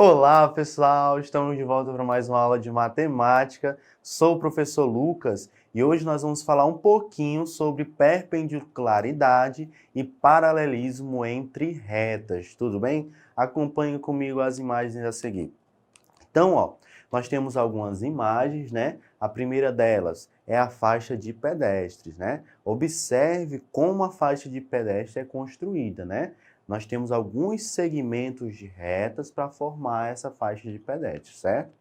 Olá, pessoal! Estamos de volta para mais uma aula de matemática. Sou o professor Lucas e hoje nós vamos falar um pouquinho sobre perpendicularidade e paralelismo entre retas, tudo bem? Acompanhe comigo as imagens a seguir. Então, nós temos algumas imagens, né? A primeira delas é a faixa de pedestres, né? Observe como a faixa de pedestre é construída, né? Nós temos alguns segmentos de retas para formar essa faixa de pedestre, certo?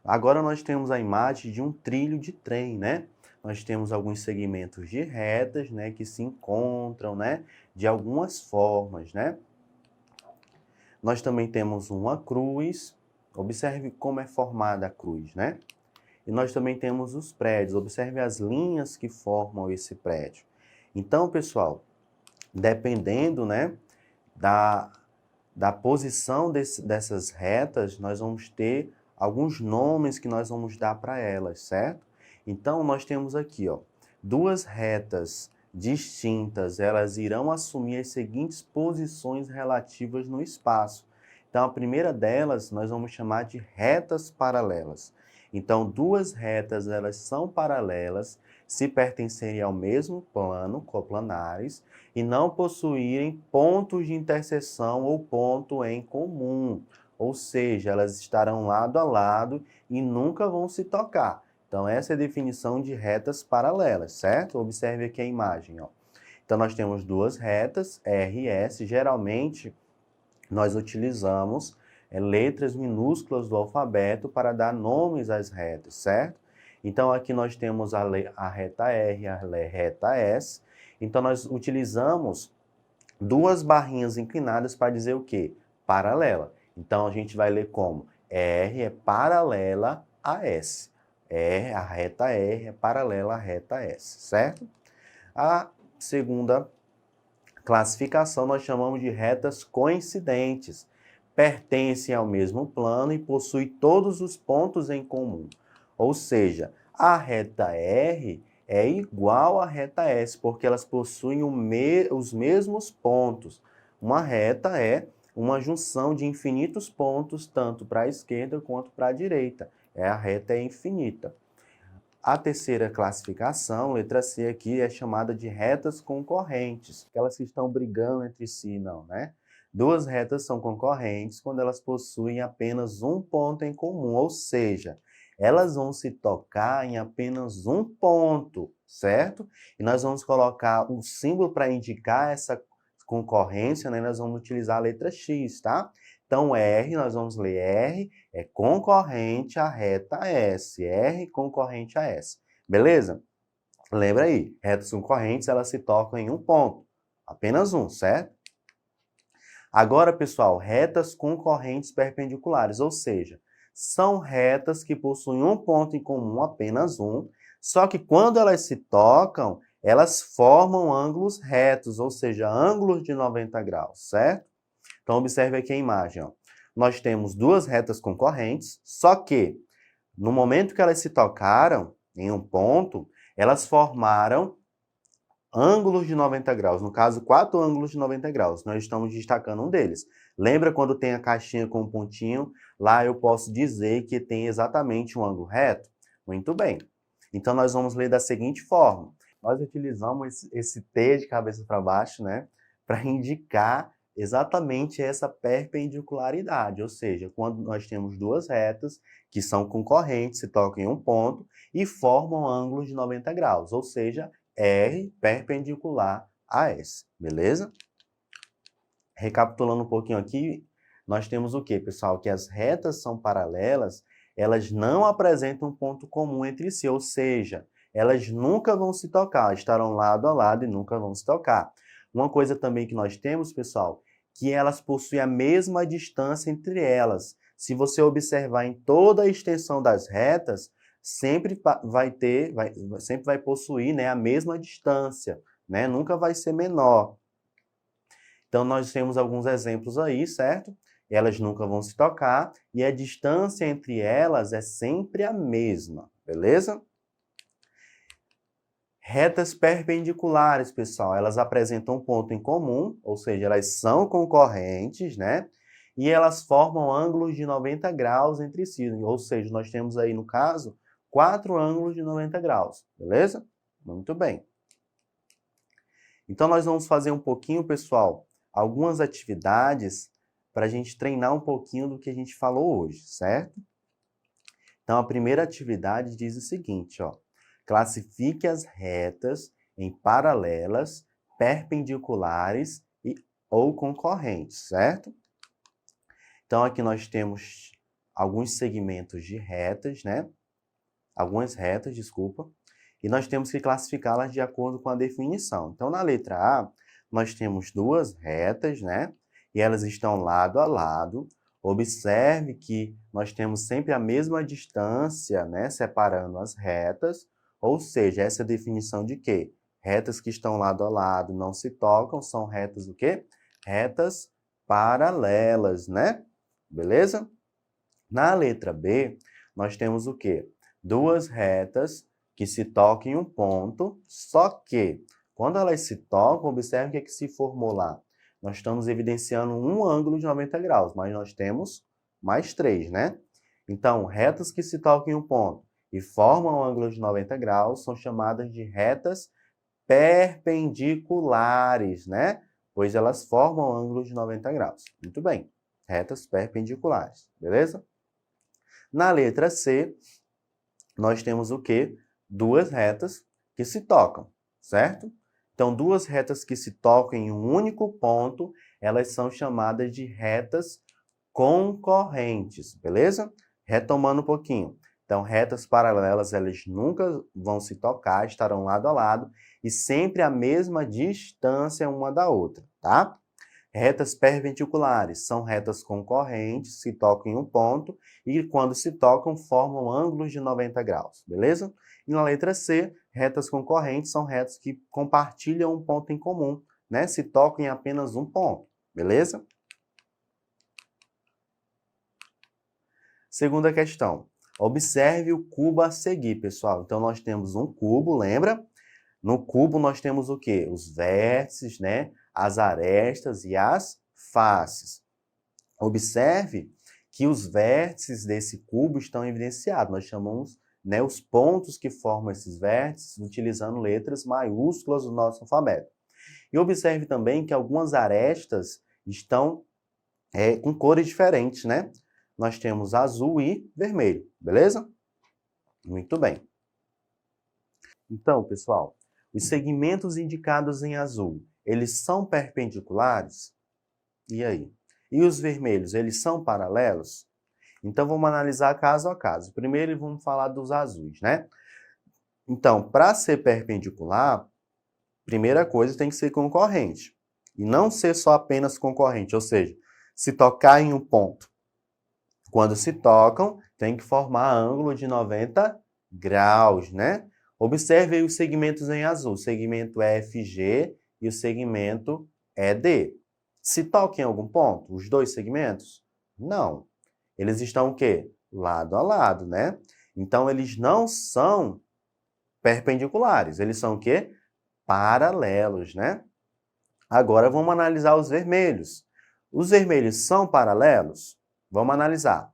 Agora nós temos a imagem de um trilho de trem, né? Nós temos alguns segmentos de retas, né, que se encontram, né, de algumas formas, né? Nós também temos uma cruz. Observe como é formada a cruz, né? E nós também temos os prédios. Observe as linhas que formam esse prédio. Então, pessoal, dependendo, né, da posição dessas retas, nós vamos ter alguns nomes que nós vamos dar para elas, certo? Então, nós temos aqui, duas retas distintas, elas irão assumir as seguintes posições relativas no espaço. Então, a primeira delas, nós vamos chamar de retas paralelas. Então, duas retas, elas são paralelas se pertencerem ao mesmo plano, coplanares, e não possuírem pontos de interseção ou ponto em comum. Ou seja, elas estarão lado a lado e nunca vão se tocar. Então, essa é a definição de retas paralelas, certo? Observe aqui a imagem, Então, nós temos duas retas, R e S. Geralmente, nós utilizamos letras minúsculas do alfabeto para dar nomes às retas, certo? Então, aqui nós temos a reta R, a reta S. Então, nós utilizamos duas barrinhas inclinadas para dizer o quê? Paralela. Então, a gente vai ler como? R é paralela a S. A reta R é paralela à reta S, certo? A segunda classificação nós chamamos de retas coincidentes. Pertencem ao mesmo plano e possuem todos os pontos em comum. Ou seja, a reta R é igual à reta S, porque elas possuem os mesmos pontos. Uma reta é uma junção de infinitos pontos, tanto para a esquerda quanto para a direita. A reta é infinita. A terceira classificação, letra C aqui, é chamada de retas concorrentes, aquelas que estão brigando entre si, não, né? Duas retas são concorrentes quando elas possuem apenas um ponto em comum, ou seja, elas vão se tocar em apenas um ponto, certo? E nós vamos colocar um símbolo para indicar essa concorrência, né? Nós vamos utilizar a letra X, tá? Então, R, nós vamos ler R, é concorrente à reta S. R concorrente a S. Beleza? Lembra aí, retas concorrentes, elas se tocam em um ponto. Apenas um, certo? Agora, pessoal, retas concorrentes perpendiculares, ou seja, são retas que possuem um ponto em comum, apenas um, só que quando elas se tocam, elas formam ângulos retos, ou seja, ângulos de 90 graus, certo? Então, observe aqui a imagem. Nós temos duas retas concorrentes, só que no momento que elas se tocaram em um ponto, elas formaram ângulos de 90 graus. No caso, 4 ângulos de 90 graus. Nós estamos destacando um deles. Lembra quando tem a caixinha com um pontinho? Lá eu posso dizer que tem exatamente um ângulo reto? Muito bem. Então, nós vamos ler da seguinte forma. Nós utilizamos esse T de cabeça para baixo, né? Para indicar exatamente essa perpendicularidade, ou seja, quando nós temos duas retas que são concorrentes, se tocam em um ponto e formam ângulos de 90 graus, ou seja, R perpendicular a S, beleza? Recapitulando um pouquinho aqui, nós temos o quê, pessoal? Que as retas são paralelas, elas não apresentam ponto comum entre si, ou seja, elas nunca vão se tocar, estarão lado a lado e nunca vão se tocar. Uma coisa também que nós temos, pessoal, que elas possuem a mesma distância entre elas. Se você observar em toda a extensão das retas, sempre sempre vai possuir, né, a mesma distância, né? Nunca vai ser menor. Então, nós temos alguns exemplos aí, certo? Elas nunca vão se tocar e a distância entre elas é sempre a mesma, beleza? Retas perpendiculares, pessoal, elas apresentam um ponto em comum, ou seja, elas são concorrentes, né? e elas formam ângulos de 90 graus entre si. Ou seja, nós temos aí, no caso, 4 ângulos de 90 graus. Beleza? Muito bem. Então, nós vamos fazer um pouquinho, pessoal, algumas atividades para a gente treinar um pouquinho do que a gente falou hoje, certo? Então, a primeira atividade diz o seguinte, ó. Classifique as retas em paralelas, perpendiculares ou concorrentes, certo? Então, aqui nós temos alguns segmentos de retas, né? Algumas retas, desculpa. E nós temos que classificá-las de acordo com a definição. Então, na letra A, nós temos duas retas, né? E elas estão lado a lado. Observe que nós temos sempre a mesma distância, né? Separando as retas. Ou seja, essa é a definição de quê? Retas que estão lado a lado não se tocam, são retas o quê? Retas paralelas, né? Beleza? Na letra B, nós temos o quê? Duas retas que se tocam em um ponto, só que quando elas se tocam, observe o que é que se formou lá. Nós estamos evidenciando um ângulo de 90 graus, mas nós temos mais 3, né? Então, retas que se tocam em um ponto e formam um ângulo de 90 graus são chamadas de retas perpendiculares, né? Pois elas formam um ângulo de 90 graus. Muito bem, retas perpendiculares, beleza? Na letra C, nós temos o quê? Duas retas que se tocam, certo? Então, duas retas que se tocam em um único ponto, elas são chamadas de retas concorrentes, beleza? Retomando um pouquinho. Então, retas paralelas, elas nunca vão se tocar, estarão lado a lado e sempre a mesma distância uma da outra, tá? Retas perpendiculares são retas concorrentes, se tocam em um ponto e quando se tocam formam ângulos de 90 graus, beleza? E na letra C, retas concorrentes são retas que compartilham um ponto em comum, né? Se tocam em apenas um ponto, beleza? Segunda questão. Observe o cubo a seguir, pessoal. Então, nós temos um cubo, lembra? No cubo, nós temos o quê? Os vértices, né? As arestas e as faces. Observe que os vértices desse cubo estão evidenciados. Nós chamamos, né, os pontos que formam esses vértices utilizando letras maiúsculas do nosso alfabeto. E observe também que algumas arestas estão com cores diferentes, né? Nós temos azul e vermelho, beleza? Muito bem. Então, pessoal, os segmentos indicados em azul, eles são perpendiculares? E aí? E os vermelhos, eles são paralelos? Então, vamos analisar caso a caso. Primeiro, vamos falar dos azuis, né? Então, para ser perpendicular, primeira coisa tem que ser concorrente. E não ser só apenas concorrente, ou seja, se tocar em um ponto. Quando se tocam, tem que formar ângulo de 90 graus, né? Observe aí os segmentos em azul, o segmento EFG e o segmento ED. Se tocam em algum ponto, os dois segmentos? Não. Eles estão o quê? Lado a lado, né? Então, eles não são perpendiculares, eles são o quê? Paralelos, né? Agora, vamos analisar os vermelhos. Os vermelhos são paralelos? Vamos analisar.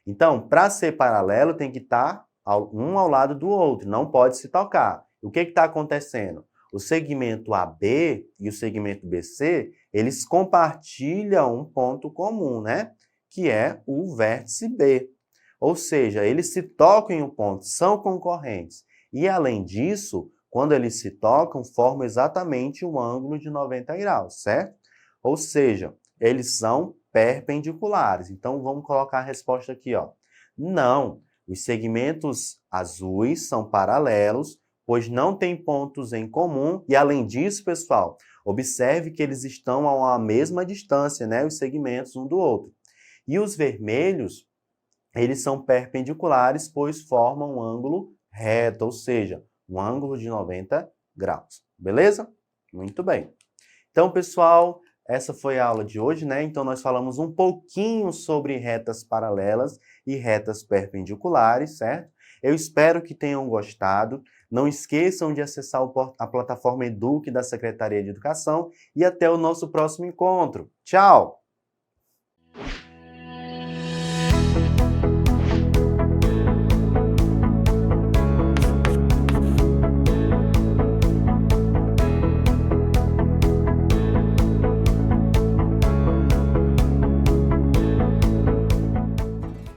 Então, para ser paralelo, tem que estar um ao lado do outro, não pode se tocar. O que está acontecendo? O segmento AB e o segmento BC, eles compartilham um ponto comum, né? Que é o vértice B. Ou seja, eles se tocam em um ponto, são concorrentes. E, além disso, quando eles se tocam, formam exatamente um ângulo de 90 graus, certo? Ou seja, eles são perpendiculares. Então, vamos colocar a resposta aqui, ó. Não, os segmentos azuis são paralelos, pois não têm pontos em comum. E, além disso, pessoal, observe que eles estão a uma mesma distância, né? Os segmentos um do outro. E os vermelhos, eles são perpendiculares, pois formam um ângulo reto, ou seja, um ângulo de 90 graus. Beleza? Muito bem. Então, pessoal, essa foi a aula de hoje, né? Então, nós falamos um pouquinho sobre retas paralelas e retas perpendiculares, certo? Eu espero que tenham gostado. Não esqueçam de acessar a plataforma Eduque da Secretaria de Educação e até o nosso próximo encontro. Tchau!